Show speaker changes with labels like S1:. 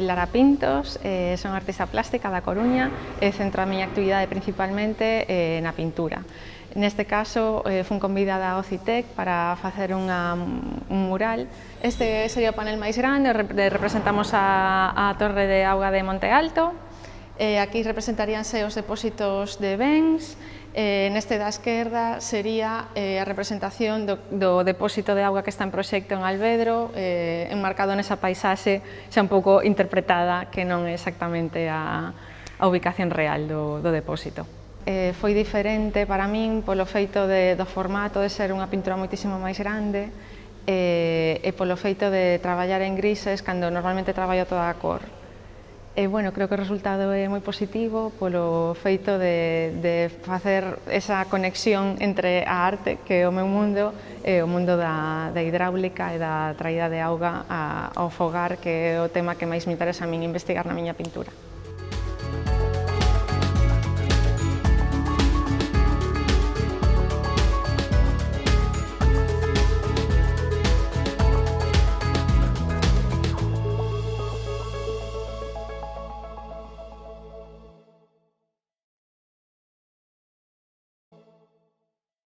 S1: Isabel Lara Pintos, son artista plástica da Coruña e centro a miña actividade principalmente na pintura. Neste caso, fun convidada ao CITEC para facer un mural. Este sería o panel máis grande, representamos a Torre de Auga de Monte Alto. Aquí representaríanse os depósitos de bens. Neste da esquerda sería a representación do depósito de auga que está en proxecto en Alvedro, enmarcado nesa paisaxe xa un pouco interpretada, que non é exactamente a ubicación real do depósito. Foi diferente para min polo feito do formato de ser unha pintura moitísimo máis grande e polo feito de traballar en grises cando normalmente traballo toda a cor. Bueno, creo que o resultado é moi positivo polo feito de facer esa conexión entre a arte, que é o meu mundo, e o mundo da hidráulica e da traída de auga ao fogar, que é o tema que máis me interesa a min investigar na miña pintura.